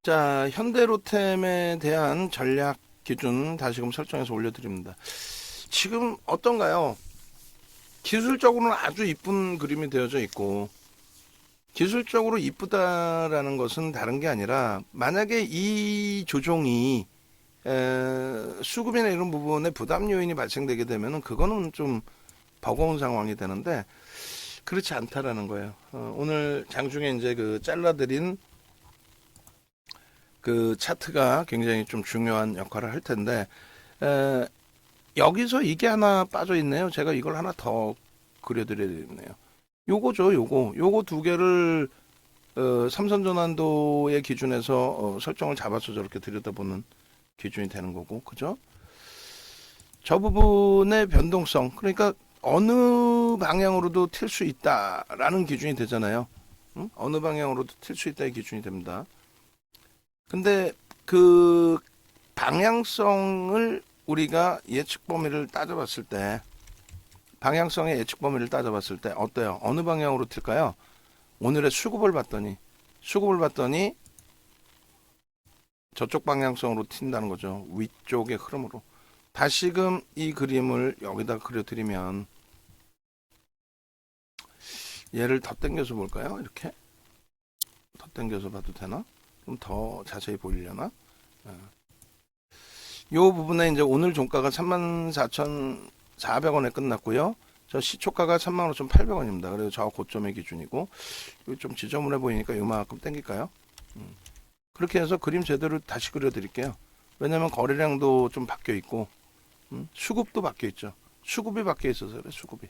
자, 현대로템에 대한 전략 기준 다시금 설정해서 올려드립니다. 지금 어떤가요? 기술적으로는 아주 이쁜 그림이 되어져 있고, 기술적으로 이쁘다라는 것은 다른 게 아니라, 만약에 이 조종이 수급이나 이런 부분에 부담 요인이 발생되게 되면은 그거는 좀 버거운 상황이 되는데, 그렇지 않다라는 거예요. 오늘 장중에 이제 그 잘라드린 그 차트가 굉장히 좀 중요한 역할을 할 텐데, 에, 여기서 이게 하나 빠져 있네요. 제가 이걸 하나 더 그려드려야겠네요. 요거죠, 요거 두 개를 삼선 전환도의 기준에서 설정을 잡아서 저렇게 들여다보는 기준이 되는 거고, 그죠? 저 부분의 변동성, 그러니까 어느 방향으로도 튈 수 있다라는 기준이 되잖아요. 응? 어느 방향으로도 튈 수 있다의 기준이 됩니다. 근데 그 방향성을 우리가 예측 범위를 따져봤을 때, 방향성의 예측 범위를 따져봤을 때 어때요? 어느 방향으로 튈까요? 오늘의 수급을 봤더니 저쪽 방향성으로 튄다는 거죠. 위쪽의 흐름으로. 다시금 이 그림을 여기다 그려드리면, 얘를 더 당겨서 볼까요? 이렇게 더 당겨서 봐도 되나? 좀 더 자세히 보이려나? 이 부분에 이제 오늘 종가가 34,400원에 끝났고요. 저 시초가가 35,800원입니다. 그래서 저 고점의 기준이고, 좀 지저분해 보이니까 이만큼 당길까요? 그렇게 해서 그림 제대로 다시 그려드릴게요. 왜냐면 거래량도 좀 바뀌어 있고, 수급도 바뀌어 있죠. 수급이 바뀌어 있어서 그래, 수급이.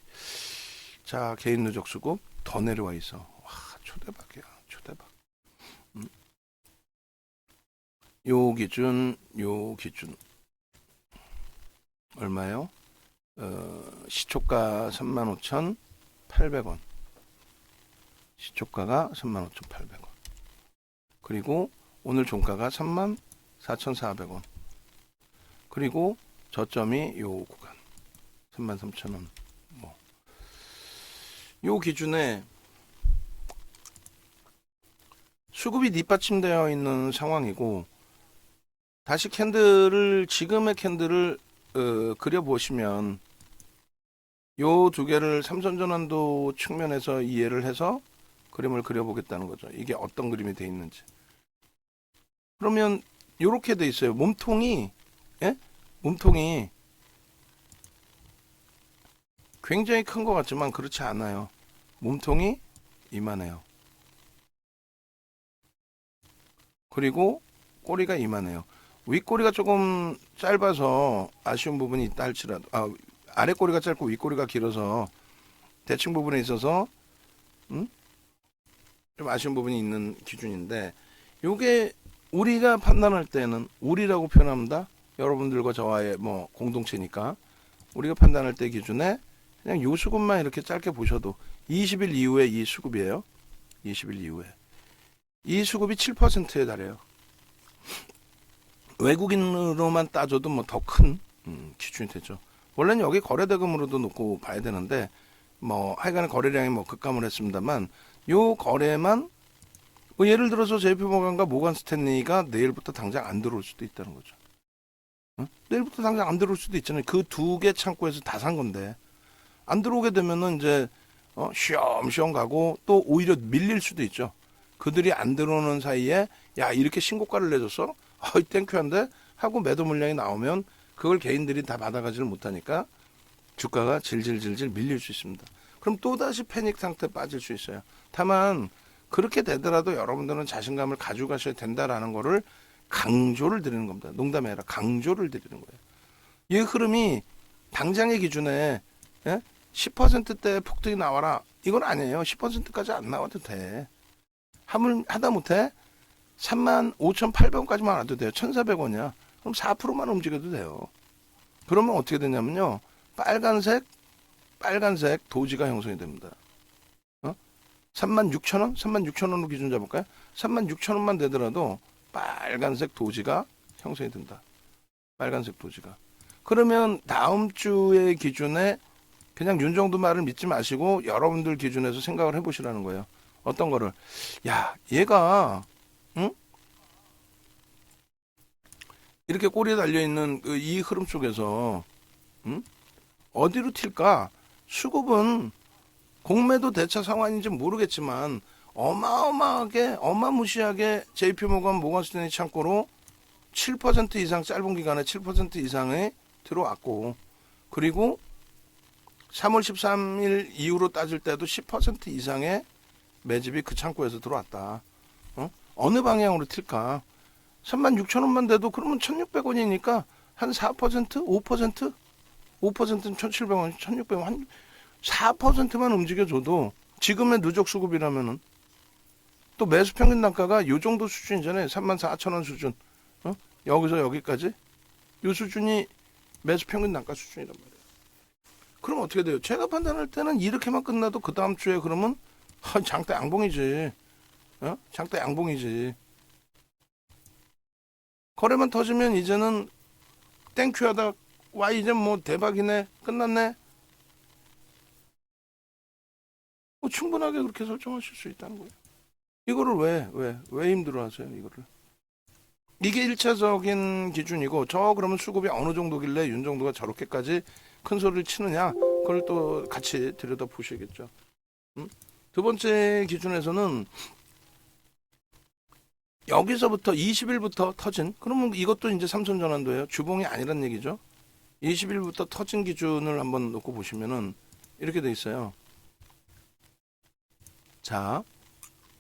자, 개인 누적 수급 더 내려와 있어. 와, 초대박이야, 초대박. 요 기준 얼마요? 시초가 35,800원. 시초가가 35,800원. 그리고 오늘 종가가 34,400원. 그리고 저점이 요 구간 33,000원. 요 기준에 수급이 뒷받침되어 있는 상황이고, 다시 지금의 캔들을 그려보시면 요 두 개를 삼선전환도 측면에서 이해를 해서 그림을 그려보겠다는 거죠. 이게 어떤 그림이 돼 있는지. 그러면 요렇게 돼 있어요. 몸통이 굉장히 큰 것 같지만 그렇지 않아요. 몸통이 이만해요. 그리고 꼬리가 이만해요. 윗꼬리가 조금 짧아서 아쉬운 부분이 있다 할지라도, 아래 꼬리가 짧고 윗꼬리가 길어서 대칭 부분에 있어서 좀 아쉬운 부분이 있는 기준인데, 요게 우리가 판단할 때는, 우리라고 표현합니다. 여러분들과 저와의 뭐 공동체니까, 우리가 판단할 때 기준에 그냥 요 수급만 이렇게 짧게 보셔도 20일 이후에 이 수급이에요. 20일 이후에 이 수급이 7%에 달해요. 외국인으로만 따져도 뭐 더 큰 기준이 되죠. 원래는 여기 거래대금으로도 놓고 봐야 되는데, 뭐 하여간에 거래량이 뭐 급감을 했습니다만, 요 거래만 뭐 예를 들어서 JP모간과 모건 스탠리가 내일부터 당장 안 들어올 수도 있다는 거죠. 내일부터 당장 안 들어올 수도 있잖아요. 그 두 개 창고에서 다 산 건데 안 들어오게 되면은 이제 쉬엄쉬엄 가고, 또 오히려 밀릴 수도 있죠. 그들이 안 들어오는 사이에 야, 이렇게 신고가를 내줬어? 땡큐한데 하고 매도 물량이 나오면 그걸 개인들이 다 받아가지를 못하니까 주가가 질질질질 밀릴 수 있습니다. 그럼 또다시 패닉 상태에 빠질 수 있어요. 다만 그렇게 되더라도 여러분들은 자신감을 가지고 가셔야 된다라는 거를 강조를 드리는 겁니다. 농담이 아니라 강조를 드리는 거예요. 이 흐름이 당장의 기준에 10%대 폭등이 나와라, 이건 아니에요. 10%까지 안 나와도 돼. 하다못해 35,800원까지만 와도 돼요. 1,400원이야. 그럼 4%만 움직여도 돼요. 그러면 어떻게 되냐면요, 빨간색 도지가 형성이 됩니다. 36,000원? 36,000원으로 기준 잡을까요? 36,000원만 되더라도 빨간색 도지가 형성이 된다. 빨간색 도지가. 그러면 다음 주의 기준에 그냥 윤정도 말을 믿지 마시고 여러분들 기준에서 생각을 해보시라는 거예요. 어떤 거를, 야, 얘가 이렇게 꼬리에 달려있는 이 흐름 속에서 어디로 튈까? 수급은 공매도 대차 상황인지 모르겠지만 어마어마하게 어마무시하게 JP모건 모건스탠리 창고로 7% 이상 짧은 기간에 7% 이상이 들어왔고 그리고 3월 13일 이후로 따질 때도 10% 이상의 매집이 그 창고에서 들어왔다. 어느 방향으로 튈까? 36,000원만 돼도 그러면 1,600원이니까 한 4%? 5%? 5%는 1,700원, 1,600원, 한 4%만 움직여줘도 지금의 누적 수급이라면은 또 매수 평균 단가가 요 정도 수준이잖아요. 34,000원 수준. 여기서 여기까지. 요 수준이 매수 평균 단가 수준이란 말이에요. 그럼 어떻게 돼요? 제가 판단할 때는 이렇게만 끝나도 그 다음 주에 그러면 장대 양봉이지. 장대 양봉이지. 거래만 터지면 이제는 땡큐 하다 와 이제 뭐 대박이네 끝났네 뭐 충분하게 그렇게 설정하실 수 있다는 거예요. 이거를 왜 힘들어 하세요 이거를. 이게 1차적인 기준이고 저 그러면 수급이 어느 정도길래 윤 정도가 저렇게까지 큰 소리를 치느냐 그걸 또 같이 들여다 보셔야겠죠. 두 번째 기준에서는 여기서부터 20일부터 터진 그러면 이것도 이제 삼선 전환도예요. 주봉이 아니란 얘기죠. 20일부터 터진 기준을 한번 놓고 보시면은 이렇게 돼 있어요. 자,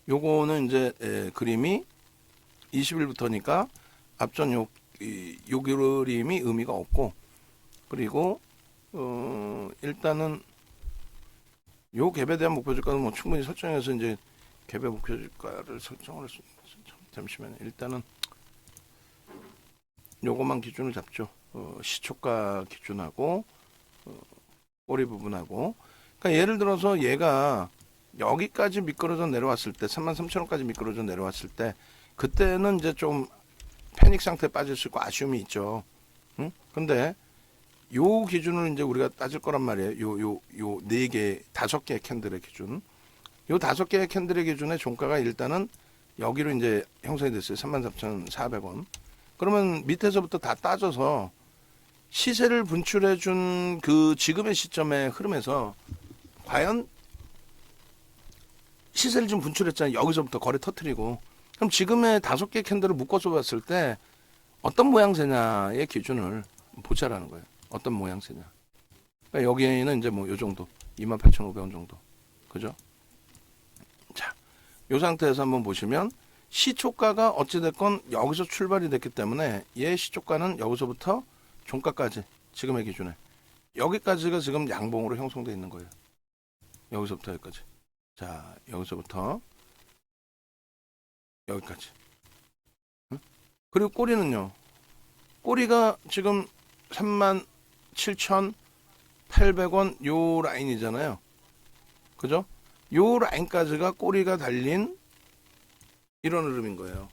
요거는 이제 그림이 20일부터니까 앞전 요 그림이 의미가 없고 그리고 일단은 요 갭에 대한 목표 주가는 뭐 충분히 설정해서 이제 갭의 목표 주가를 설정을 할 수 있는 잠시만요. 일단은 요것만 기준을 잡죠. 시초가 기준하고 꼬리 부분하고 그러니까 예를 들어서 얘가 여기까지 미끄러져 내려왔을 때 33,000원까지 미끄러져 내려왔을 때 그때는 이제 좀 패닉 상태에 빠질 수 있고 아쉬움이 있죠. 근데 요 기준을 이제 우리가 따질 거란 말이에요. 요 4개, 5개의 캔들의 기준. 요 5개의 캔들의 기준의 종가가 일단은 여기로 이제 형성이 됐어요. 33,400원. 그러면 밑에서부터 다 따져서 시세를 분출해 준 그 지금의 시점의 흐름에서 과연 시세를 좀 분출했잖아요. 여기서부터 거래 터트리고. 그럼 지금의 5개 캔들을 묶어서 봤을 때 어떤 모양새냐의 기준을 보자라는 거예요. 어떤 모양새냐. 그러니까 여기에는 이제 뭐 요 정도. 28,500원 정도. 그죠? 자, 요 상태에서 한번 보시면 시초가가 어찌됐건 여기서 출발이 됐기 때문에 얘 시초가는 여기서부터 종가까지 지금의 기준에 여기까지가 지금 양봉으로 형성되어 있는 거예요. 여기서부터 여기까지. 자, 여기서부터 여기까지. 그리고 꼬리는요. 꼬리가 지금 37,800원 요 라인이잖아요. 그죠? 요 라인까지가 꼬리가 달린 이런 흐름인 거예요.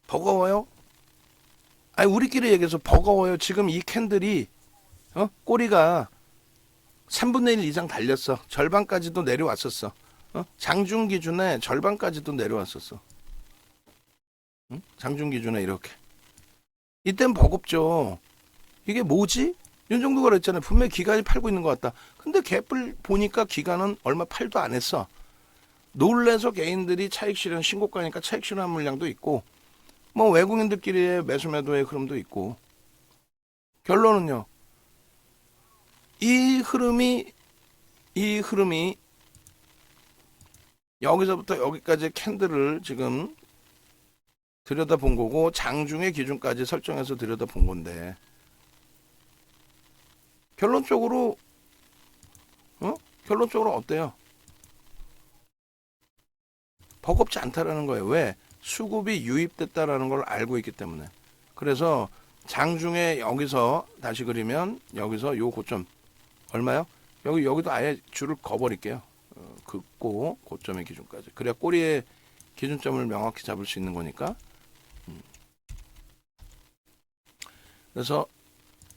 버거워요? 아니 우리끼리 얘기해서 버거워요. 지금 이 캔들이 꼬리가 3분의 1 이상 달렸어. 절반까지도 내려왔었어. 장중 기준에 절반까지도 내려왔었어. 장중 기준에 이렇게. 이땐 버겁죠. 이게 뭐지? 이 정도가 그랬잖아요. 분명히 기관이 팔고 있는 것 같다. 근데 갭을 보니까 기관은 얼마 팔도 안 했어. 놀래서 개인들이 차익 실현 신고가니까 차익 실현 물량도 있고 뭐 외국인들끼리의 매수 매도의 흐름도 있고 결론은요. 이 흐름이 여기서부터 여기까지 캔들을 지금 들여다본 거고 장중의 기준까지 설정해서 들여다본 건데 결론적으로 어때요? 버겁지 않다라는 거예요. 왜? 수급이 유입됐다라는 걸 알고 있기 때문에. 그래서 장중에 여기서 다시 그리면 여기서 요 고점 얼마요? 여기도 아예 줄을 그어버릴게요. 긋고 고점의 기준까지. 그래야 꼬리의 기준점을 명확히 잡을 수 있는 거니까. 그래서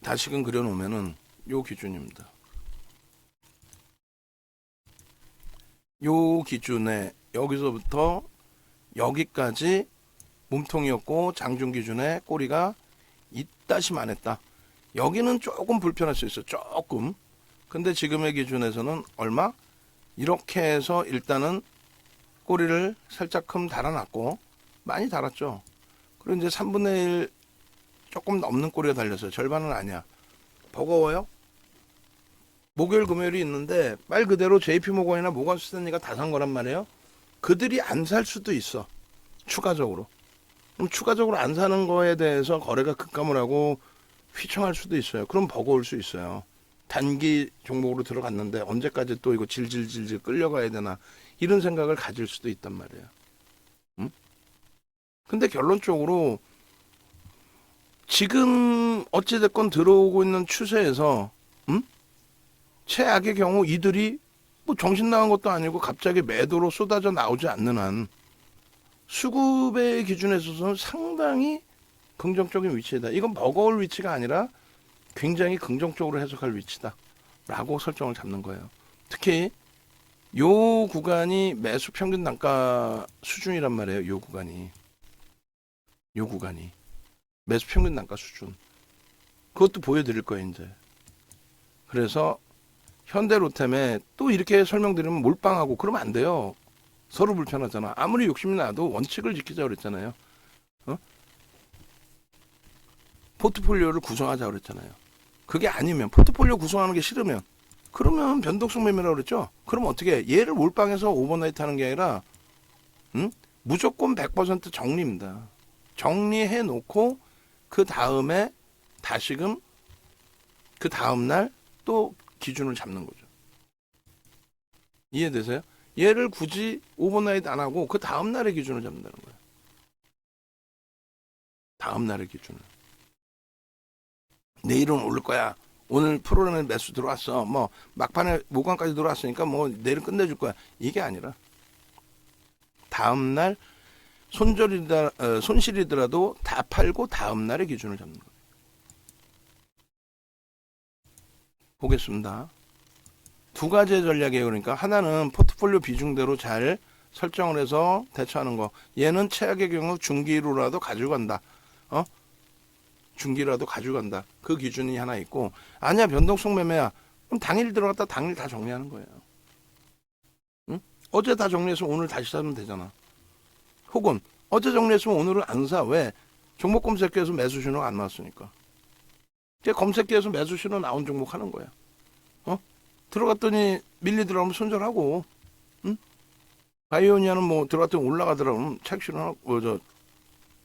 다시금 그려놓으면은 요 기준입니다. 요 기준에 여기서부터 여기까지 몸통이었고 장중 기준에 꼬리가 이따심 안 했다. 여기는 조금 불편할 수 있어. 조금. 근데 지금의 기준에서는 얼마? 이렇게 해서 일단은 꼬리를 살짝큼 달아놨고, 많이 달았죠. 그리고 이제 3분의 1 조금 넘는 꼬리가 달렸어요. 절반은 아니야. 버거워요? 목요일 금요일이 있는데 말 그대로 JP모건이나 모건 스탠리가 다 산 거란 말이에요. 그들이 안 살 수도 있어. 추가적으로. 그럼 추가적으로 안 사는 거에 대해서 거래가 급감을 하고 휘청할 수도 있어요. 그럼 버거울 수 있어요. 단기 종목으로 들어갔는데 언제까지 또 이거 질질질질 끌려가야 되나 이런 생각을 가질 수도 있단 말이에요. 응? 근데 결론적으로 지금 어찌됐건 들어오고 있는 추세에서 최악의 경우 이들이 뭐 정신 나간 것도 아니고 갑자기 매도로 쏟아져 나오지 않는 한 수급의 기준에 있어서는 상당히 긍정적인 위치이다. 이건 버거울 위치가 아니라 굉장히 긍정적으로 해석할 위치다 라고 설정을 잡는 거예요. 특히 요 구간이 매수 평균 단가 수준이란 말이에요. 요 구간이 매수 평균 단가 수준. 그것도 보여드릴 거예요 이제. 그래서 현대로템에 또 이렇게 설명드리면 몰빵하고 그러면 안 돼요. 서로 불편하잖아. 아무리 욕심이 나도 원칙을 지키자 그랬잖아요. 포트폴리오를 구성하자 그랬잖아요. 그게 아니면 포트폴리오 구성하는 게 싫으면 그러면 변동성 매매라고 그랬죠. 그럼 어떻게 해? 얘를 몰빵해서 오버나이트 하는 게 아니라 무조건 100% 정리입니다. 정리해 놓고 그 다음에 다시금 그 다음날 또 기준을 잡는 거죠. 이해되세요? 얘를 굳이 오버나이트 안 하고 그 다음날의 기준을 잡는다는 거예요. 다음날의 기준을. 내일은 오를 거야. 오늘 프로그램에 매수 들어왔어. 뭐 막판에 모강까지 들어왔으니까 뭐 내일 끝내줄 거야. 이게 아니라 다음날 손실이더라도 다 팔고 다음날의 기준을 잡는 거예요. 보겠습니다. 두 가지의 전략이에요. 그러니까 하나는 포트폴리오 비중대로 잘 설정을 해서 대처하는 거. 얘는 최악의 경우 중기로라도 가지고 간다. 중기라도 가져간다. 그 기준이 하나 있고, 아니야 변동성 매매야. 그럼 당일 들어갔다 당일 다 정리하는 거예요. 응? 어제 다 정리해서 오늘 다시 사면 되잖아. 혹은 어제 정리했으면 오늘은 안 사. 왜? 종목 검색기에서 매수 신호가 안 나왔으니까. 이제 검색기에서 매수 신호 나온 종목 하는 거야. 들어갔더니 밀리 들어가면 손절하고, 응? 바이오니아는 뭐 들어갔더니 올라가더라면 차익 실현하고,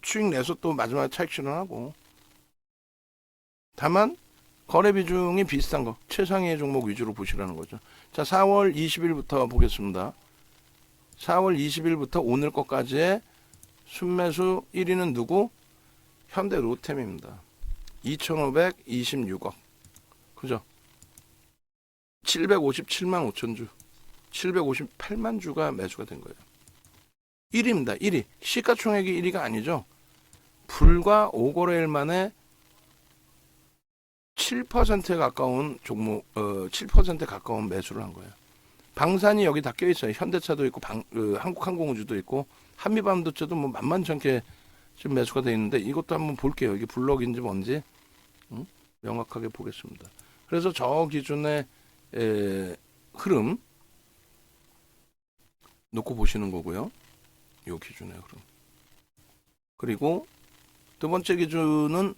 수익 내서 또 마지막에 차익 실현하고. 다만 거래 비중이 비슷한 거, 최상위의 종목 위주로 보시라는 거죠. 자, 4월 20일부터 보겠습니다. 4월 20일부터 오늘 것까지의 순매수 1위는 누구? 현대로템입니다. 2,526억. 그죠? 757만 5천 주. 758만 주가 매수가 된 거예요. 1위입니다. 1위. 시가총액이 1위가 아니죠. 불과 5거래일 만에 7%에 가까운 종목, 7%에 가까운 매수를 한 거예요. 방산이 여기 다 껴있어요. 현대차도 있고, 한국항공우주도 있고, 한미반도체도 뭐 만만찮게 지금 매수가 되어 있는데, 이것도 한번 볼게요. 이게 블럭인지 뭔지, 명확하게 보겠습니다. 그래서 저 기준의 흐름, 놓고 보시는 거고요. 요 기준의 흐름. 그리고 두 번째 기준은,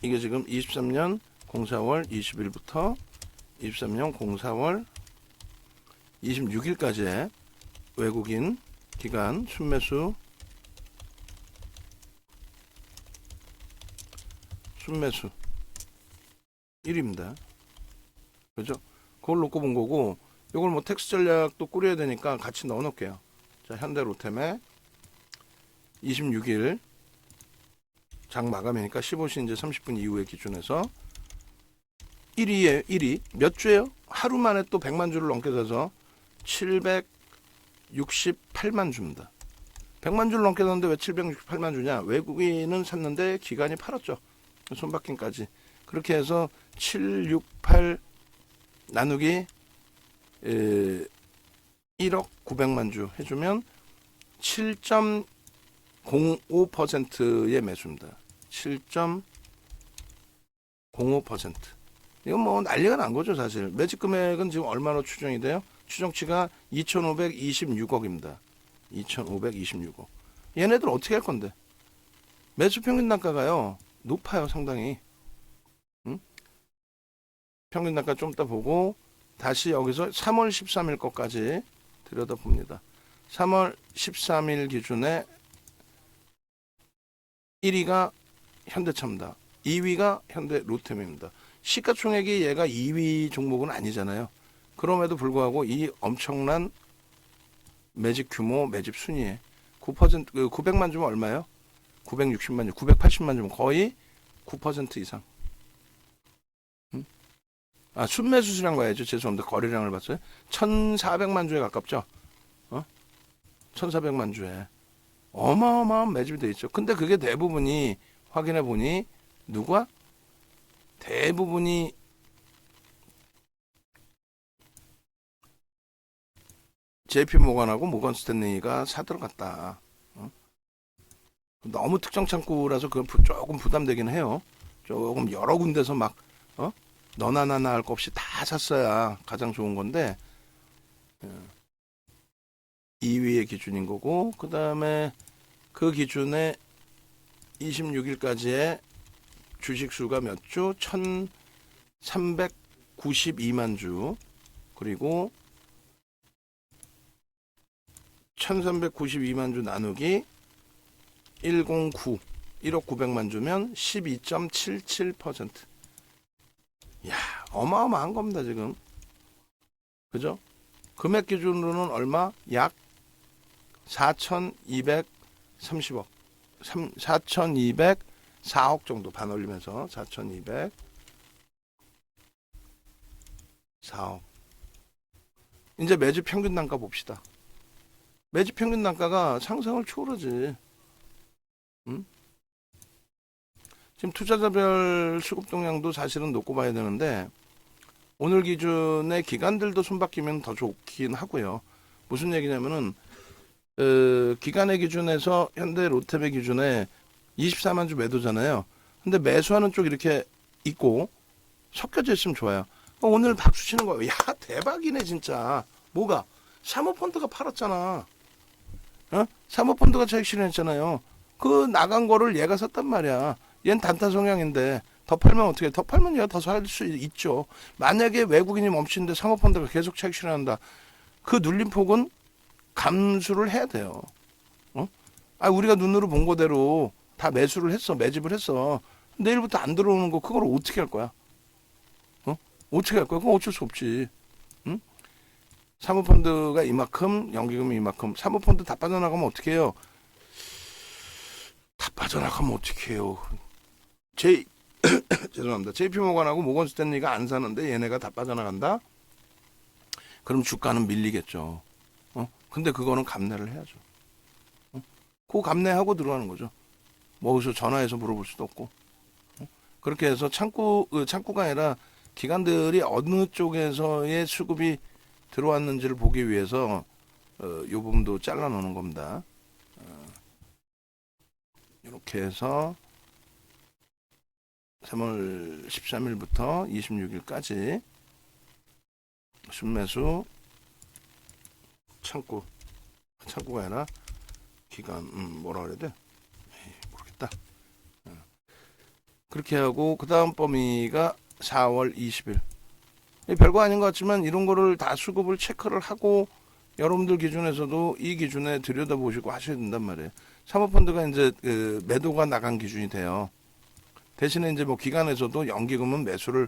이게 지금 23년 04월 20일부터 23년 04월 26일까지의 외국인 기간 순매수 순매수 1위입니다. 그죠? 그걸 놓고 본 거고, 이걸 뭐 텍스 전략도 꾸려야 되니까 같이 넣어 놓을게요. 자, 현대로템에 26일 장 마감이니까 15시 이제 30분 이후의 기준에서 1위에 1위 몇 주예요? 하루 만에 또 100만 주를 넘게 돼서 768만 주입니다. 100만 주를 넘게 샀는데 왜 768만 주냐? 외국인은 샀는데 기관이 팔았죠. 손바뀜까지. 그렇게 해서 768 나누기 1억 900만 주 해주면 7.2 7.05%의 매수입니다. 7.05%. 이건 뭐 난리가 난 거죠, 사실. 매집 금액은 지금 얼마로 추정이 돼요? 추정치가 2,526억입니다. 2,526억. 얘네들 어떻게 할 건데? 매수 평균 단가가요, 높아요, 상당히. 응? 평균 단가 좀 이따 보고, 다시 여기서 3월 13일 것까지 들여다봅니다. 3월 13일 기준에 1위가 현대차입니다. 2위가 현대로템입니다. 시가총액이 얘가 2위 종목은 아니잖아요. 그럼에도 불구하고 이 엄청난 매집 규모, 매집 순위에 9%, 900만 주면 얼마예요? 960만 주, 980만 주면 거의 9% 이상. 순매수 수량 봐야죠. 죄송합니다. 거래량을 봤어요. 1,400만 주에 가깝죠. 1,400만 주에. 어마어마한 매집이 돼 있죠. 근데 그게 대부분이 확인해 보니 누가? 대부분이 JP모건하고 모건 스탠리가 사들어갔다. 너무 특정 창구라서 그건 조금 부담되긴 해요. 조금 여러 군데서 막 너나 나나 할 거 없이 다 샀어야 가장 좋은 건데 2위의 기준인 거고, 그 다음에 그 기준에 26일까지의 주식 수가 몇 주? 1,392만 주. 그리고 1,392만 주 나누기 109, 1억 900만 주면 12.77%. 야, 어마어마한 겁니다, 지금. 그죠? 금액 기준으로는 얼마? 약 4,230억. 4,204억 정도 반올리면서 4,204억. 이제 매집 평균 단가 봅시다. 매집 평균 단가가 상상을 초월하지. 지금 투자자별 수급 동향도 사실은 놓고 봐야 되는데, 오늘 기준의 기관들도 손바뀌면 더 좋긴 하고요. 무슨 얘기냐면은 기관의 기준에서 현대 로템의 기준에 24만 주 매도잖아요. 근데 매수하는 쪽 이렇게 있고 섞여져 있으면 좋아요. 오늘 박수 치는 거예요. 야, 대박이네 진짜. 뭐가? 사모펀드가 팔았잖아. 사모펀드가 차익 실현했잖아요. 그 나간 거를 얘가 샀단 말이야. 얘는 단타 성향인데 더 팔면 어떻게 해? 더 팔면 얘가 더 살 수 있죠. 만약에 외국인이 멈추는데 사모펀드가 계속 차익 실현한다. 그 눌림폭은 감수를 해야 돼요. 우리가 눈으로 본 거대로 다 매수를 했어. 매집을 했어. 내일부터 안 들어오는 거 그걸 어떻게 할 거야? 어떻게 할 거야? 그건 어쩔 수 없지. 응? 사모펀드가 이만큼, 연기금이 이만큼. 사모펀드 다 빠져나가면 어떻게 해요? 다 빠져나가면 어떻게 해요? 죄송합니다. JP모건하고 모건 스탠리가 안 사는데 얘네가 다 빠져나간다? 그럼 주가는 밀리겠죠. 근데 그거는 감내를 해야죠. 그 감내하고 들어가는 거죠. 뭐 어디서 전화해서 물어볼 수도 없고. 그렇게 해서 창구가 아니라 기관들이 어느 쪽에서의 수급이 들어왔는지를 보기 위해서 이 부분도 잘라 놓는 겁니다. 이렇게 해서 3월 13일부터 26일까지 순매수 창구가 아니라 기간 뭐라 그래야 돼? 모르겠다. 그렇게 하고 그 다음 범위가 4월 20일. 별거 아닌 것 같지만 이런 거를 다 수급을 체크를 하고 여러분들 기준에서도 이 기준에 들여다보시고 하셔야 된단 말이에요. 사모펀드가 이제 매도가 나간 기준이 돼요. 대신에 이제 뭐 기간에서도 연기금은 매수를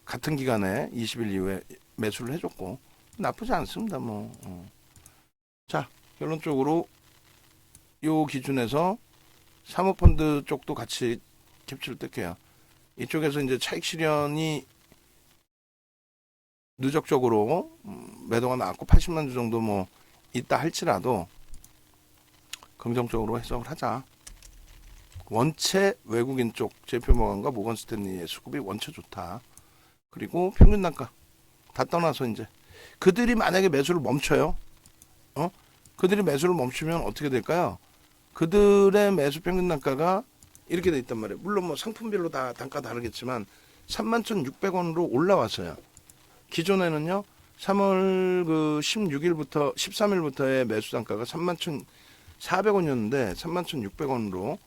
같은 기간에 20일 이후에 매수를 해줬고 나쁘지 않습니다. 뭐. 자, 결론적으로 요 기준에서 사모펀드 쪽도 같이 캡처를 뜰게요. 이쪽에서 이제 차익 실현이 누적적으로 매도가 나왔고 80만 주 정도 뭐 있다 할지라도 긍정적으로 해석을 하자. 원체 외국인 쪽 JP모건과 모건 스탠리의 수급이 원체 좋다. 그리고 평균 단가 다 떠나서 이제 그들이 만약에 매수를 멈춰요. 그들이 매수를 멈추면 어떻게 될까요? 그들의 매수 평균 단가가 이렇게 돼 있단 말이에요. 물론 뭐 상품별로 다 단가 다르겠지만 31,600원으로 올라왔어요. 기존에는요 3월 그 16일부터 13일부터의 매수 단가가 31,400원이었는데 31,600원으로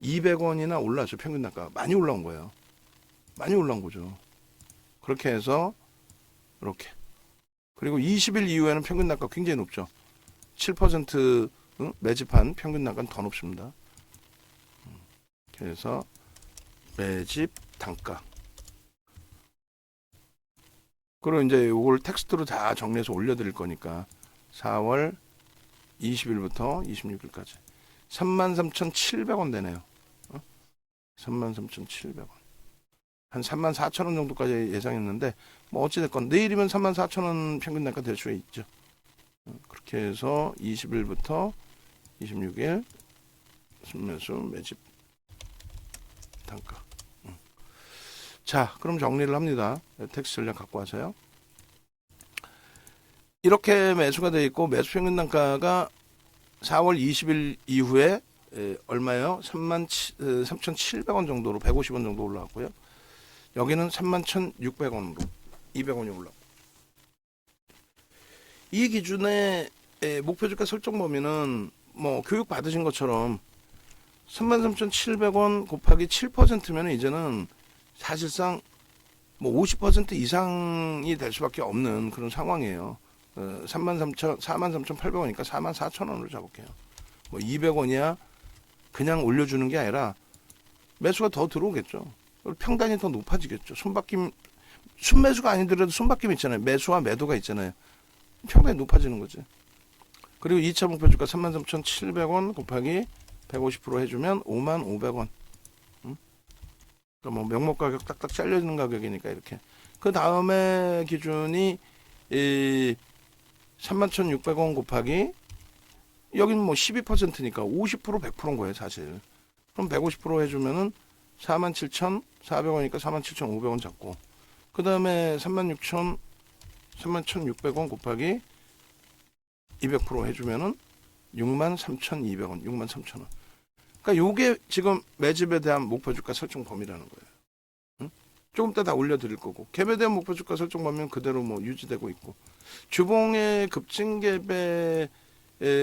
200원이나 올라왔죠. 평균 단가 많이 올라온 거예요. 많이 올라온 거죠. 그렇게 해서 이렇게, 그리고 20일 이후에는 평균 단가 굉장히 높죠. 7% 매집한 평균 단가는 더 높습니다. 그래서 매집 단가, 그리고 이제 이걸 텍스트로 다 정리해서 올려드릴 거니까 4월 20일부터 26일까지 33,700원 되네요. 33,700원. 한 34,000원 정도까지 예상했는데 뭐 어찌됐건 내일이면 34,000원 평균 단가 될 수 있죠. 그렇게 해서 20일부터 26일 순매수 매집 단가. 자, 그럼 정리를 합니다. 텍스트 전략 갖고 와서요. 이렇게 매수가 되어 있고 매수 평균 단가가 4월 20일 이후에 얼마예요? 33,700원 정도로 150원 정도 올라왔고요. 여기는 31,600원으로 200원이 올라왔고, 이 기준의 목표 주가 설정 범위는 뭐 교육 받으신 것처럼 33,700원 곱하기 7%면 이제는 사실상 뭐 50% 이상이 될 수밖에 없는 그런 상황이에요. 43,800원이니까 44,000원으로 잡을게요. 뭐 200원이야 그냥 올려주는 게 아니라 매수가 더 들어오겠죠. 평단이 더 높아지겠죠. 손바뀜, 순매수가 아니더라도 손바뀜 있잖아요. 매수와 매도가 있잖아요. 평단이 높아지는 거지. 그리고 2차 목표 주가 33,700원 곱하기 150% 해주면 55,500원. 그러니까 뭐 명목 가격 딱딱 잘려지는 가격이니까 이렇게. 그 다음에 기준이 31,600원 곱하기, 여기는 뭐 12%니까 50% 100%인 거예요 사실. 그럼 150% 해주면은 47,400원이니까 47,500원 잡고, 그 다음에 36,600원 곱하기 200% 해주면은 63,200원, 63,000원. 그러니까 요게 지금 매집에 대한 목표 주가 설정 범위라는 거예요. 응? 조금 이따 다 올려드릴 거고, 갭에 대한 목표 주가 설정 범위는 그대로 뭐 유지되고 있고, 주봉의 급증갭의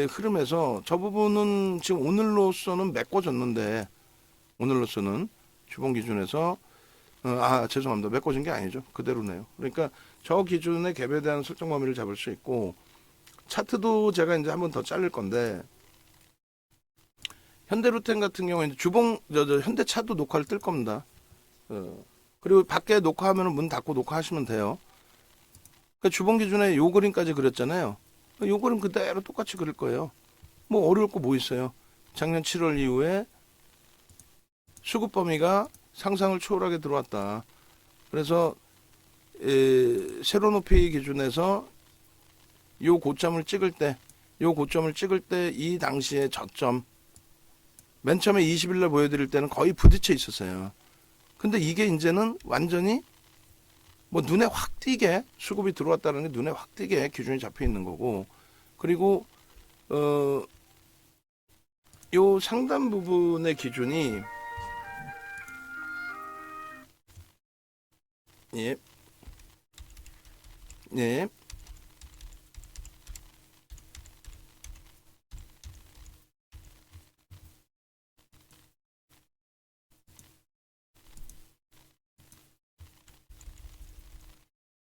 흐름에서 저 부분은 지금 오늘로서는 메꿔졌는데, 오늘로서는 주봉 기준에서 죄송합니다. 메꿔진 게 아니죠. 그대로네요. 그러니까 저 기준의 갭에 대한 설정 범위를 잡을 수 있고, 차트도 제가 이제 한번 더 자를 건데, 현대로템 같은 경우에는 주봉 현대차도 녹화를 뜰 겁니다. 그리고 밖에 녹화하면 문 닫고 녹화하시면 돼요. 그러니까 주봉 기준에 요 그림까지 그렸잖아요. 요 그림 그대로 똑같이 그릴 거예요. 뭐 어려울 거 뭐 있어요. 작년 7월 이후에 수급 범위가 상상을 초월하게 들어왔다. 그래서 세로 높이 기준에서 요 고점을 찍을 때 이 당시의 저점, 맨 처음에 20일날 보여드릴 때는 거의 부딪혀 있었어요. 근데 이게 이제는 완전히 뭐 눈에 확 띄게 수급이 들어왔다는 게 눈에 확 띄게 기준이 잡혀 있는 거고, 그리고 요 상단 부분의 기준이 예.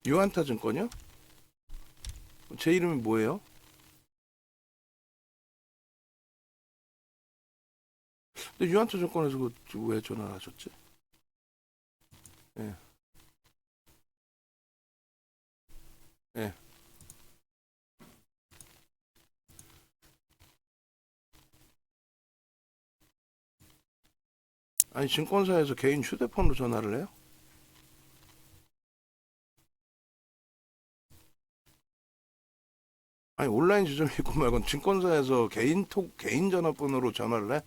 유한타증권이요? 제 이름이 뭐예요? 근데 유한타증권에서 왜 전화를 하셨지? 예. 예. 아니, 증권사에서 개인 휴대폰으로 전화를 해요? 아니, 온라인 지점이 있고 말고 증권사에서 개인 전화번호로 전화를 해?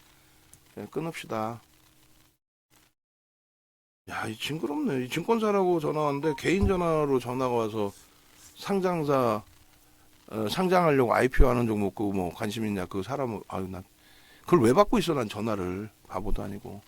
예, 끊읍시다. 야, 이 징그럽네. 이 증권사라고 전화 왔는데 개인 전화로 전화가 와서 상장사 상장하려고 IPO 하는 종목 그 뭐 관심 있냐 그 사람, 아유 나 그걸 왜 받고 있어 난 전화를. 바보도 아니고.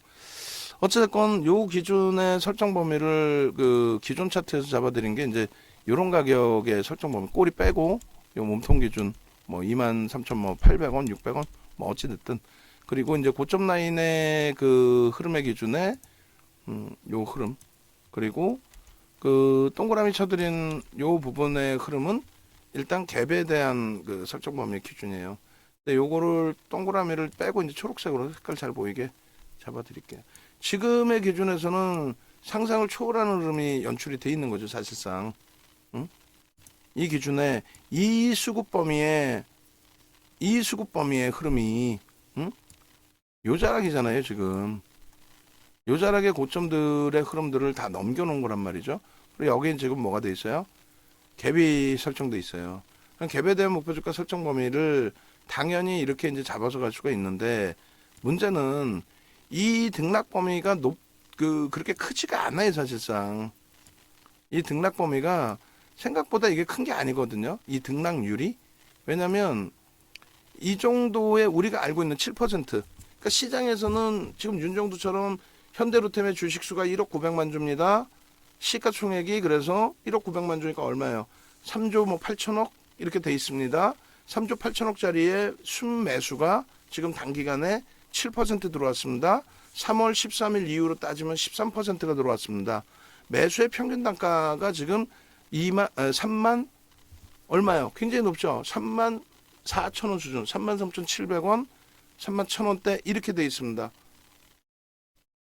어쨌든 요 기준의 설정 범위를 그 기존 차트에서 잡아드린 게 이제 요런 가격의 설정 범위 꼬리 빼고 요 몸통 기준 뭐 23,800원, 600원 뭐 어찌 됐든 그리고 이제 고점 라인의 그 흐름의 기준에 요 흐름 그리고 그 동그라미 쳐드린 요 부분의 흐름은 일단 갭에 대한 그 설정 범위 기준이에요. 근데 요거를 동그라미를 빼고 이제 초록색으로 색깔 잘 보이게 잡아드릴게요. 지금의 기준에서는 상상을 초월하는 흐름이 연출이 돼 있는 거죠, 사실상. 응? 이 기준에 이 수급 범위의 흐름이 요 자락이잖아요, 지금. 요 자락의 고점들의 흐름들을 다 넘겨놓은 거란 말이죠. 그리고 여기는 지금 뭐가 돼 있어요? 갭이 설정돼 있어요. 갭에 대한 목표주가 설정 범위를 당연히 이렇게 이제 잡아서 갈 수가 있는데 문제는 이 등락 범위가 그렇게 크지가 않아요, 사실상. 이 등락 범위가 생각보다 이게 큰 게 아니거든요. 이 등락률이. 왜냐면 이 정도의 우리가 알고 있는 7%. 그러니까 시장에서는 지금 윤정두처럼 현대로템의 주식수가 1억 900만 주입니다. 시가총액이 그래서 1억 900만 주니까 얼마예요? 3조 뭐 8천억 이렇게 돼 있습니다. 3조 8천억짜리의 순매수가 지금 단기간에 7% 들어왔습니다. 3월 13일 이후로 따지면 13%가 들어왔습니다. 매수의 평균 단가가 지금 3만 얼마요? 굉장히 높죠. 3만 4천 원 수준, 3만 3,700원, 3만 1,000원대 이렇게 돼 있습니다.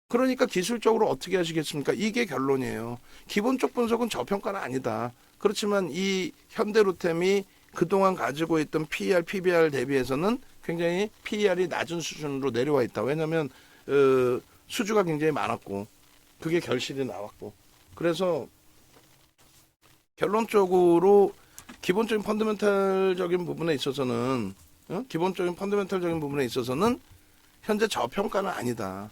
그러니까 기술적으로 어떻게 하시겠습니까? 이게 결론이에요. 기본적 분석은 저평가는 아니다. 그렇지만 이 현대로템이 그동안 가지고 있던 PER, PBR 대비해서는 굉장히 PER이 낮은 수준으로 내려와 있다. 왜냐하면 수주가 굉장히 많았고 그게 결실이 나왔고 그래서 결론적으로 기본적인 펀더멘탈적인 부분에 있어서는 현재 저평가는 아니다.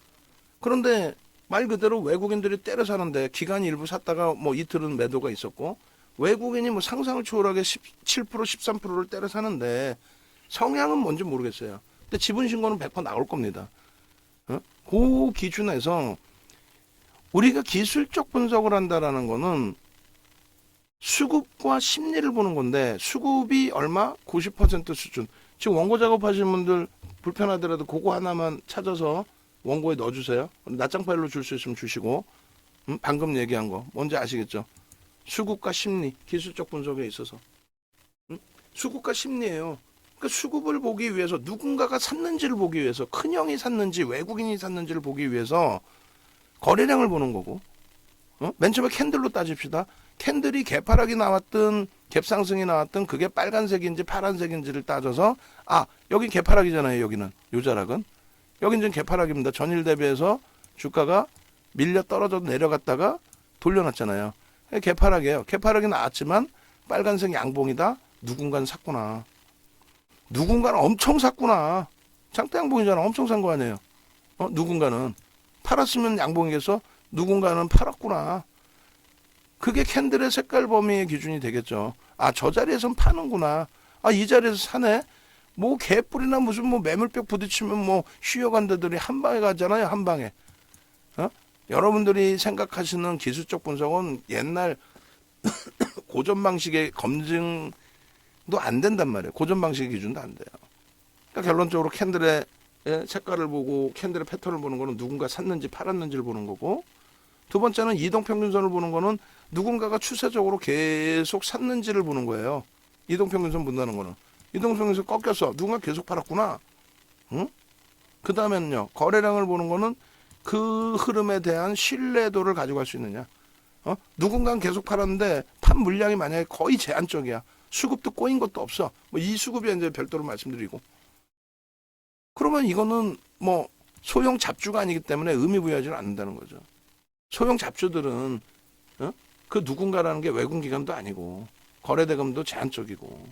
그런데 말 그대로 외국인들이 때려 사는데 기간이 일부 샀다가 뭐 이틀은 매도가 있었고 외국인이 뭐 상상을 초월하게 17% 13%를 때려 사는데 성향은 뭔지 모르겠어요. 근데 지분 신고는 100% 나올 겁니다. 그 기준에서 우리가 기술적 분석을 한다라는 거는 수급과 심리를 보는 건데 수급이 얼마? 90% 수준. 지금 원고 작업하시는 분들 불편하더라도 그거 하나만 찾아서 원고에 넣어주세요. 낱장 파일로 줄 수 있으면 주시고 방금 얘기한 거 뭔지 아시겠죠? 수급과 심리, 기술적 분석에 있어서 수급과 심리예요. 그러니까 수급을 보기 위해서 누군가가 샀는지를 보기 위해서 큰형이 샀는지 외국인이 샀는지를 보기 위해서 거래량을 보는 거고 맨 처음에 캔들로 따집시다. 캔들이 개파락이 나왔든 갭상승이 나왔든 그게 빨간색인지 파란색인지를 따져서 여긴 개파락이잖아요. 여기는 요 자락은 여긴 좀 개파락입니다. 전일 대비해서 주가가 밀려 떨어져 내려갔다가 돌려놨잖아요. 개파락이에요. 개파락이 나왔지만 빨간색 양봉이다. 누군가는 샀구나. 누군가는 엄청 샀구나. 장대 양봉이잖아. 엄청 산 거 아니에요. 누군가는 팔았으면 양봉이겠어. 누군가는 팔았구나. 그게 캔들의 색깔 범위의 기준이 되겠죠. 저 자리에선 파는구나. 이 자리에서 사네. 뭐 개뿔이나 무슨 뭐 매물벽 부딪히면 뭐 쉬어간다들이 한 방에 가잖아요. 한 방에. 여러분들이 생각하시는 기술적 분석은 옛날 고전 방식의 검증도 안 된단 말이에요. 고전 방식의 기준도 안 돼요. 그러니까 결론적으로 캔들의 색깔을 보고 캔들의 패턴을 보는 거는 누군가 샀는지 팔았는지를 보는 거고 두 번째는 이동평균선을 보는 거는 누군가가 추세적으로 계속 샀는지를 보는 거예요. 이동평균선 본다는 거는. 이동평균선 꺾였어. 누군가 계속 팔았구나. 그 다음에는요. 거래량을 보는 거는 그 흐름에 대한 신뢰도를 가지고 갈 수 있느냐. 누군가는 계속 팔았는데 판 물량이 만약에 거의 제한적이야. 수급도 꼬인 것도 없어. 뭐 이 수급이 이제 별도로 말씀드리고. 그러면 이거는 뭐 소형 잡주가 아니기 때문에 의미 부여하지는 않는다는 거죠. 소형 잡주들은 그 누군가라는 게 외국기관도 아니고 거래대금도 제한적이고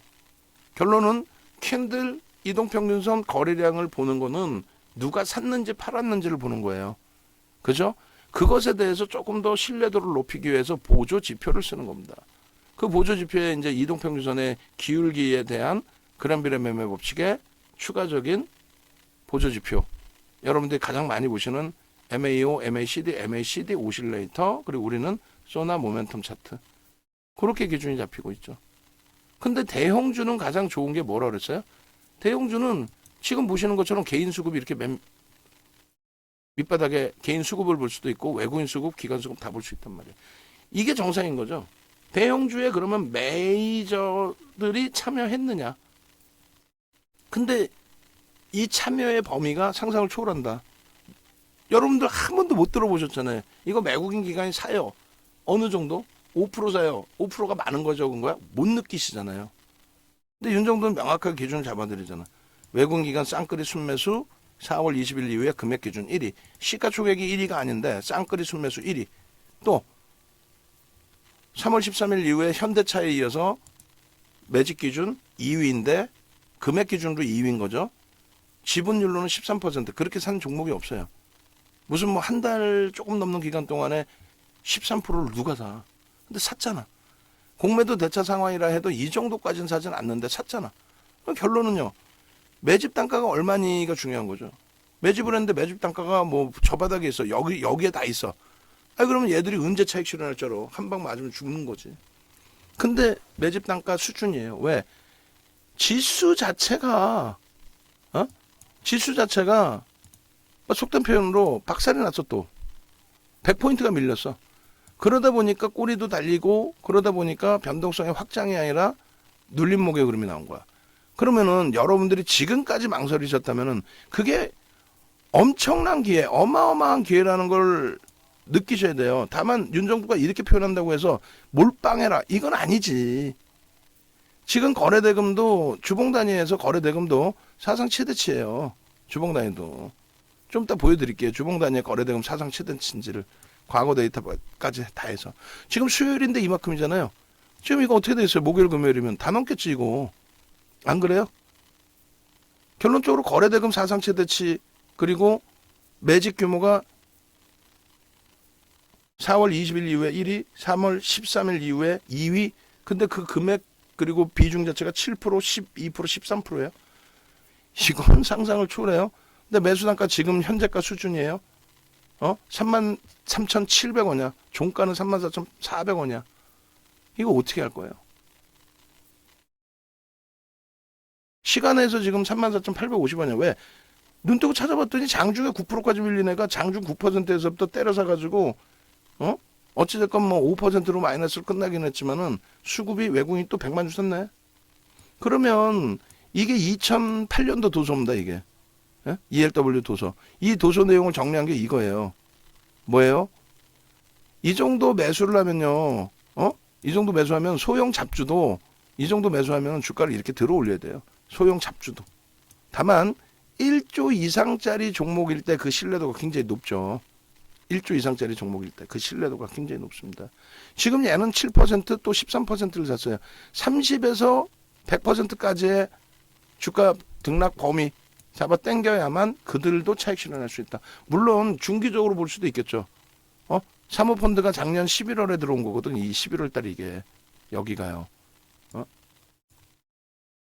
결론은 캔들 이동평균선 거래량을 보는 거는 누가 샀는지 팔았는지를 보는 거예요. 그죠? 그것에 대해서 조금 더 신뢰도를 높이기 위해서 보조 지표를 쓰는 겁니다. 그 보조 지표에 이제 이동평균선의 기울기에 대한 그램비례 매매 법칙의 추가적인 보조지표. 여러분들이 가장 많이 보시는 MAO, MACD, MACD 오실레이터, 그리고 우리는 소나 모멘텀 차트. 그렇게 기준이 잡히고 있죠. 근데 대형주는 가장 좋은 게 뭐라 그랬어요? 대형주는 지금 보시는 것처럼 개인 수급이 이렇게 밑바닥에 개인 수급을 볼 수도 있고 외국인 수급, 기관 수급 다 볼 수 있단 말이에요. 이게 정상인 거죠. 대형주에 그러면 메이저들이 참여했느냐? 근데 이 참여의 범위가 상상을 초월한다. 여러분들 한 번도 못 들어보셨잖아요. 이거 외국인 기관이 사요. 어느 정도? 5% 사요. 5%가 많은 거 적은 거야? 못 느끼시잖아요. 근데 윤정도는 명확하게 기준을 잡아드리잖아. 외국인 기관 쌍끌이 순매수 4월 20일 이후에 금액 기준 1위. 시가총액이 1위가 아닌데 쌍끌이 순매수 1위. 또 3월 13일 이후에 현대차에 이어서 매직 기준 2위인데 금액 기준으로 2위인 거죠. 지분율로는 13%. 그렇게 산 종목이 없어요. 무슨 뭐 한 달 조금 넘는 기간 동안에 13%를 누가 사. 근데 샀잖아. 공매도 대차 상황이라 해도 이 정도까지는 사진 않는데 샀잖아. 그럼 결론은요. 매집 단가가 얼마니가 중요한 거죠. 매집을 했는데 매집 단가가 뭐 저 바닥에 있어. 여기에 다 있어. 그러면 얘들이 언제 차익 실현할 줄 알아. 한 방 맞으면 죽는 거지. 근데 매집 단가 수준이에요. 왜? 지수 자체가 속된 표현으로 박살이 났어 또. 100포인트가 밀렸어. 그러다 보니까 꼬리도 달리고 그러다 보니까 변동성의 확장이 아니라 눌림목의 그림이 나온 거야. 그러면은 여러분들이 지금까지 망설이셨다면은 그게 엄청난 기회, 어마어마한 기회라는 걸 느끼셔야 돼요. 다만 윤 정부가 이렇게 표현한다고 해서 몰빵해라. 이건 아니지. 지금 거래대금도 주봉 단위에서 거래대금도 사상 최대치예요. 주봉 단위도. 좀 이따 보여드릴게요. 주봉 단위의 거래대금 사상 최대치인지를. 과거 데이터까지 다 해서. 지금 수요일인데 이만큼이잖아요. 지금 이거 어떻게 돼 있어요? 목요일 금요일이면 다 넘겠지 이거. 안 그래요? 결론적으로 거래대금 사상 최대치 그리고 매직 규모가 4월 20일 이후에 1위, 3월 13일 이후에 2위. 근데 그 금액 그리고 비중 자체가 7%, 12%, 13%예요. 이건 상상을 초월해요. 근데 매수 단가 지금 현재가 수준이에요. 33,700원이야. 종가는 34,400원이야. 이거 어떻게 할 거예요? 시간에서 지금 34,850원이야. 왜? 눈 뜨고 찾아봤더니 장중에 9%까지 밀린 애가 장중 9%에서부터 때려 사가지고 어찌됐건 뭐 5%로 마이너스로 끝나긴 했지만은 수급이 외국인이 또 100만 주 샀네. 그러면 이게 2008년도 도서입니다. 이게. ELW 도서. 이 도서 내용을 정리한 게 이거예요. 뭐예요? 이 정도 매수를 하면요. 이 정도 매수하면 소형 잡주도 이 정도 매수하면 주가를 이렇게 들어 올려야 돼요. 소형 잡주도. 다만 1조 이상짜리 종목일 때 그 신뢰도가 굉장히 높죠. 1조 이상짜리 종목일 때 그 신뢰도가 굉장히 높습니다. 지금 얘는 7% 또 13%를 샀어요. 30에서 100%까지의 주가 등락 범위 잡아 당겨야만 그들도 차익 실현할 수 있다. 물론 중기적으로 볼 수도 있겠죠. 사모펀드가 작년 11월에 들어온 거거든. 이 11월 달에 이게 여기가요.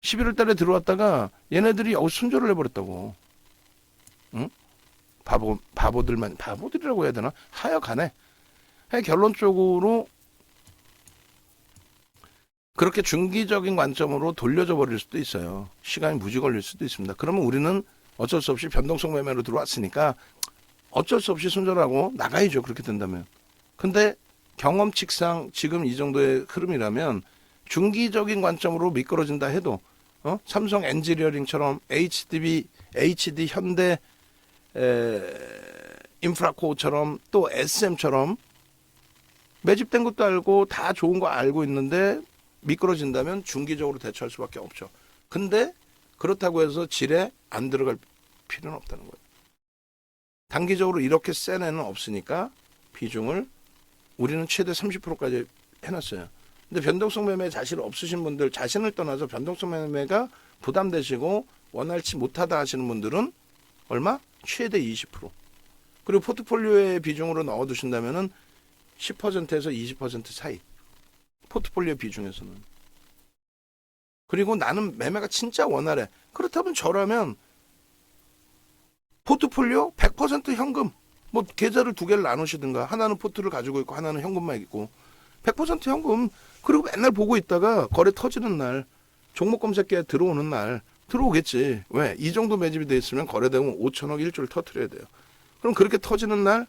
11월 달에 들어왔다가 얘네들이 여기 순조를 해버렸다고. 응? 바보들이라고 해야 되나? 하여간에 결론적으로 그렇게 중기적인 관점으로 돌려져 버릴 수도 있어요. 시간이 무지 걸릴 수도 있습니다. 그러면 우리는 어쩔 수 없이 변동성 매매로 들어왔으니까 어쩔 수 없이 손절하고 나가야죠. 그렇게 된다면. 근데 경험칙상 지금 이 정도의 흐름이라면 중기적인 관점으로 미끄러진다 해도 삼성 엔지니어링처럼 HD 현대 인프라코어처럼 또 SM처럼 매집된 것도 알고 다 좋은 거 알고 있는데 미끄러진다면 중기적으로 대처할 수밖에 없죠. 근데 그렇다고 해서 질에 안 들어갈 필요는 없다는 거예요. 단기적으로 이렇게 센 애는 없으니까 비중을 우리는 최대 30%까지 해놨어요. 근데 변동성 매매에 자신 없으신 분들, 자신을 떠나서 변동성 매매가 부담되시고 원활치 못하다 하시는 분들은 얼마? 최대 20%. 그리고 포트폴리오의 비중으로 넣어두신다면은 10%에서 20% 사이. 포트폴리오 비중에서는. 그리고 나는 매매가 진짜 원활해. 그렇다면 저라면 포트폴리오 100% 현금. 뭐 계좌를 두 개를 나누시든가 하나는 포트를 가지고 있고 하나는 현금만 있고 100% 현금. 그리고 맨날 보고 있다가 거래 터지는 날 종목 검색기에 들어오는 날 들어오겠지. 왜? 이 정도 매집이 돼 있으면 거래되면 5천억 일주일 터트려야 돼요. 그럼 그렇게 터지는 날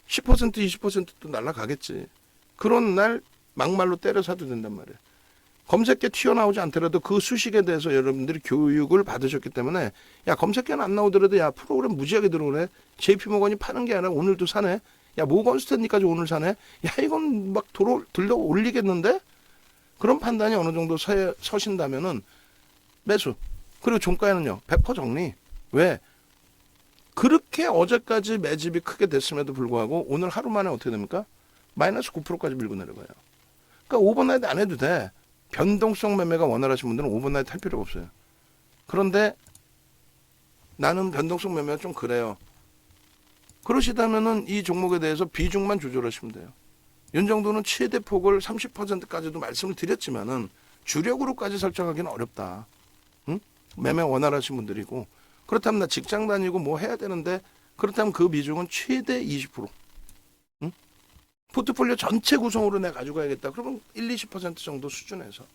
10% 20%도 날라가겠지. 그런 날 막말로 때려 사도 된단 말이에요. 검색계 튀어나오지 않더라도 그 수식에 대해서 여러분들이 교육을 받으셨기 때문에 야 검색계는 안 나오더라도 야 프로그램 무지하게 들어오네. JP모건이 파는 게 아니라 오늘도 사네. 야 모건 스탠리까지 오늘 사네. 야 이건 막 들러 올리겠는데? 그런 판단이 어느 정도 서신다면은 매수. 그리고 종가에는요 100% 정리. 왜? 그렇게 어제까지 매집이 크게 됐음에도 불구하고 오늘 하루 만에 어떻게 됩니까? 마이너스 9%까지 밀고 내려가요. 그러니까 오버나이트 안 해도 돼. 변동성 매매가 원활하신 분들은 오버나이트 할 필요가 없어요. 그런데 나는 변동성 매매가 좀 그래요. 그러시다면은 이 종목에 대해서 비중만 조절하시면 돼요. 윤정도는 최대 폭을 30%까지도 말씀을 드렸지만은 주력으로까지 설정하기는 어렵다. 응? 매매 원활하신 분들이고 그렇다면 나 직장 다니고 뭐 해야 되는데 그렇다면 그 비중은 최대 20%. 응? 포트폴리오 전체 구성으로 내가 가져가야겠다. 그러면 1, 20% 정도 수준에서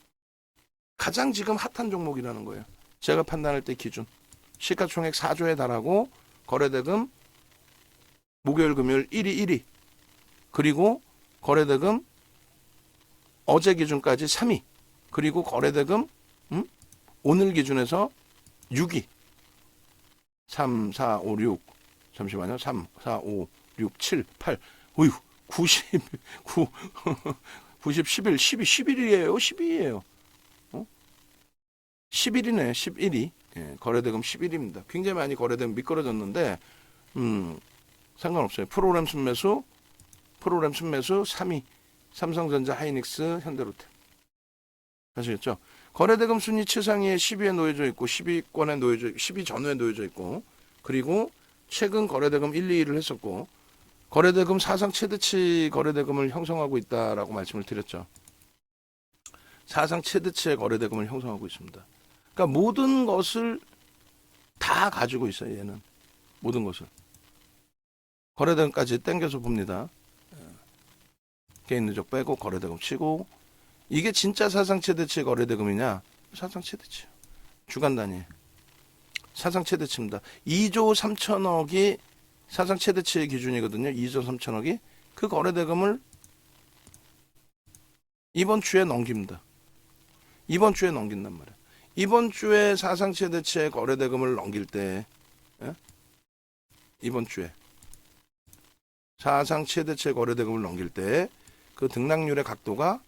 가장 지금 핫한 종목이라는 거예요. 제가 판단할 때 기준. 시가총액 4조에 달하고 거래대금 목요일 금요일 1위 1위 그리고 거래대금 어제 기준까지 3위 그리고 거래대금 오늘 기준에서 6위 3, 4, 5, 6 잠시만요. 3, 4, 5, 6, 7, 8 어휴 90, 9, 90, 11, 12, 11이에요. 12이에요. 11이네. 11위. 예, 거래대금 11입니다. 굉장히 많이 거래대금 미끄러졌는데 상관없어요. 프로그램 순매수 3위. 삼성전자, 하이닉스, 현대로템. 아시겠죠? 거래대금 순위 최상위에 10위에 놓여져 있고 10위권에 놓여져 10위 전후에 놓여져 있고 그리고 최근 거래대금 1, 2위를 했었고 거래대금 사상 최대치 거래대금을 형성하고 있다라고 말씀을 드렸죠. 사상 최대치의 거래대금을 형성하고 있습니다. 그러니까 모든 것을 다 가지고 있어요. 얘는 모든 것을 거래대금까지 땡겨서 봅니다. 개인 누적 빼고 거래대금 치고 이게 진짜 사상 최대치 거래대금이냐? 사상 최대치. 주간 단위. 사상 최대치입니다. 2조 3천억이 사상 최대치의 기준이거든요. 2조 3천억이. 그 거래대금을 이번 주에 넘깁니다. 이번 주에 넘긴단 말이에요. 이번 주에 사상 최대치의 거래대금을 넘길 때 이번 주에 사상 최대치의 거래대금을 넘길 때 그 등락률의 각도가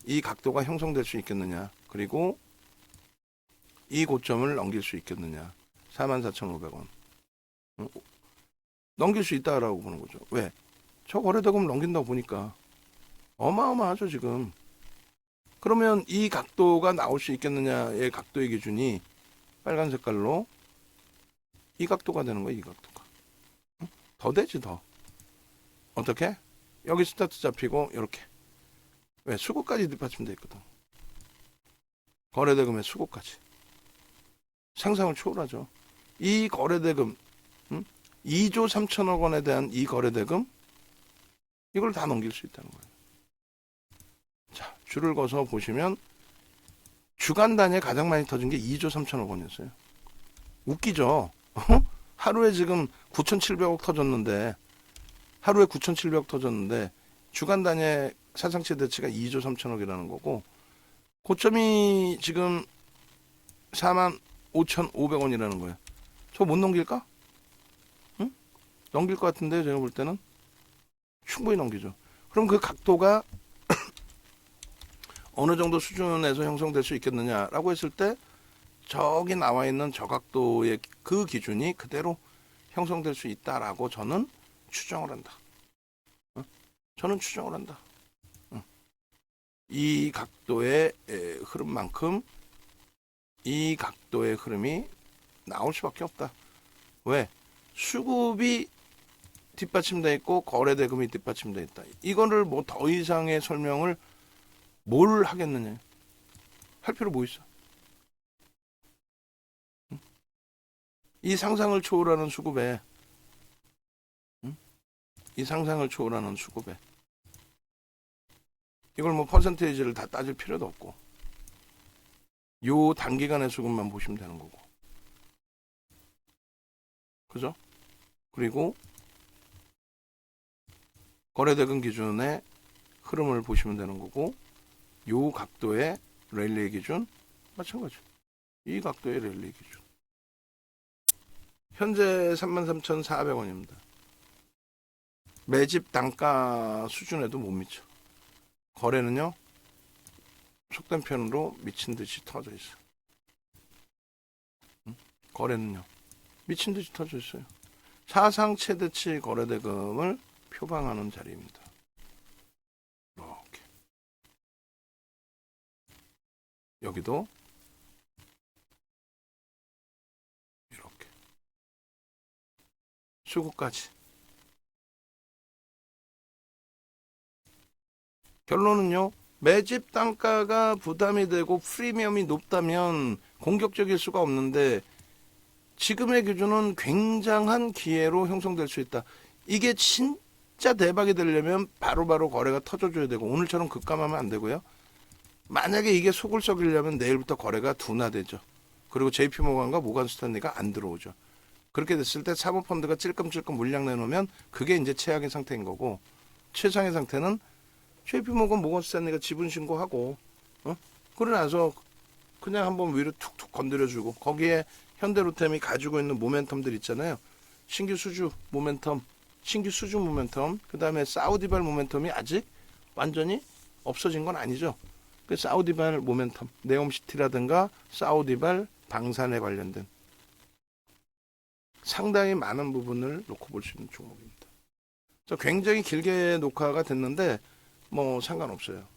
이 각도가 형성될 수 있겠느냐. 그리고 이 고점을 넘길 수 있겠느냐. 44,500원. 넘길 수 있다라고 보는 거죠. 왜? 저 거래대금을 넘긴다고 보니까 어마어마하죠 지금. 그러면 이 각도가 나올 수 있겠느냐의 각도의 기준이 빨간 색깔로 이 각도가 되는 거예요. 이 각도가. 더 되지 더. 어떻게? 여기 스타트 잡히고 이렇게. 왜? 수고까지 뒷받침돼 있거든. 거래대금의 수고까지. 상상을 초월하죠. 이 거래대금 2조 3천억 원에 대한 이 거래대금 이걸 다 넘길 수 있다는 거예요. 자, 줄을 거서 보시면 주간 단위에 가장 많이 터진 게 2조 3천억 원이었어요. 웃기죠? 하루에 지금 9,700억 터졌는데 하루에 9,700억 터졌는데 주간 단위의 사상 최대치가 2조 3천억이라는 거고 고점이 지금 45,500원이라는 거예요. 저 못 넘길까? 응? 넘길 것 같은데 제가 볼 때는 충분히 넘기죠. 그럼 그 각도가 어느 정도 수준에서 형성될 수 있겠느냐라고 했을 때 저기 나와 있는 저 각도의 그 기준이 그대로 형성될 수 있다라고 저는 추정을 한다. 저는 추정을 한다. 이 각도의 흐름만큼 이 각도의 흐름이 나올 수밖에 없다. 왜? 수급이 뒷받침돼 있고 거래대금이 뒷받침돼 있다. 이거를 뭐 더 이상의 설명을 뭘 하겠느냐. 할 필요 뭐 있어. 이 상상을 초월하는 수급에 이 상상을 초월하는 수급에 이걸 뭐 퍼센테이지를 다 따질 필요도 없고 요 단기간의 수급만 보시면 되는 거고, 그죠? 그리고 거래대금 기준의 흐름을 보시면 되는 거고, 요 각도의 랠리의 기준 마찬가지. 이 각도의 랠리의 기준. 현재 33,400원입니다. 매집 단가 수준에도 못 미쳐. 거래는요, 속된 편으로 미친 듯이 터져 있어요. 거래는요, 미친 듯이 터져 있어요. 사상 최대치 거래대금을 표방하는 자리입니다. 이렇게. 여기도 이렇게. 수급까지. 결론은요, 매집 단가가 부담이 되고 프리미엄이 높다면 공격적일 수가 없는데 지금의 기준은 굉장한 기회로 형성될 수 있다. 이게 진짜 대박이 되려면 바로바로 거래가 터져줘야 되고, 오늘처럼 급감하면 안 되고요. 만약에 이게 속을 썩이려면 내일부터 거래가 둔화되죠. 그리고 JP모건과 모건스탠리가 안 들어오죠. 그렇게 됐을 때 사모펀드가 찔끔찔끔 물량 내놓으면 그게 이제 최악의 상태인 거고, 최상의 상태는 JP모건, 모건스탠리가 지분 신고하고, 그러고 나서 그냥 한번 위로 툭툭 건드려주고, 거기에 현대로템이 가지고 있는 모멘텀들 있잖아요. 신규 수주 모멘텀, 그 다음에 사우디발 모멘텀이 아직 완전히 없어진 건 아니죠. 그 사우디발 모멘텀, 네옴시티라든가 사우디발 방산에 관련된 상당히 많은 부분을 놓고 볼 수 있는 종목입니다. 굉장히 길게 녹화가 됐는데 뭐 상관없어요.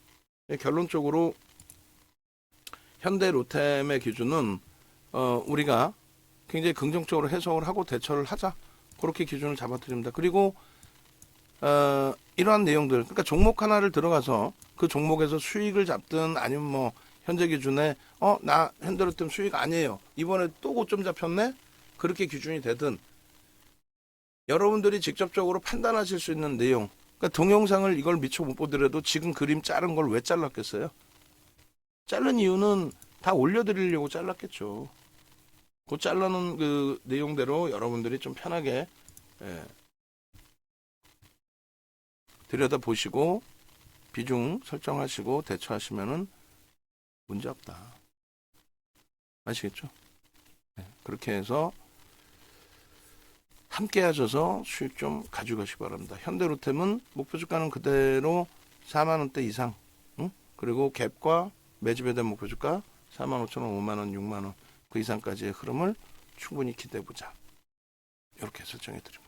결론적으로 현대로템의 기준은 우리가 굉장히 긍정적으로 해석을 하고 대처를 하자, 그렇게 기준을 잡아드립니다. 그리고 이러한 내용들, 그러니까 종목 하나를 들어가서 그 종목에서 수익을 잡든 아니면 뭐 현재 기준에 나 현대로템 수익 아니에요, 이번에 또 고점 잡혔네, 그렇게 기준이 되든 여러분들이 직접적으로 판단하실 수 있는 내용, 그러니까 동영상을 이걸 미처 못 보더라도 지금 그림 자른 걸 왜 잘랐겠어요? 자른 이유는 다 올려드리려고 잘랐겠죠. 그 잘라놓은 그 내용대로 여러분들이 좀 편하게 들여다 보시고 비중 설정하시고 대처하시면은 문제 없다. 아시겠죠? 그렇게 해서 함께 하셔서 수익 좀 가져가시기 바랍니다. 현대로템은 목표 주가는 그대로 4만원대 이상, 그리고 갭과 매집에 대한 목표 주가 45,000원, 5만원, 6만원 그 이상까지의 흐름을 충분히 기대해보자. 이렇게 설정해 드립니다.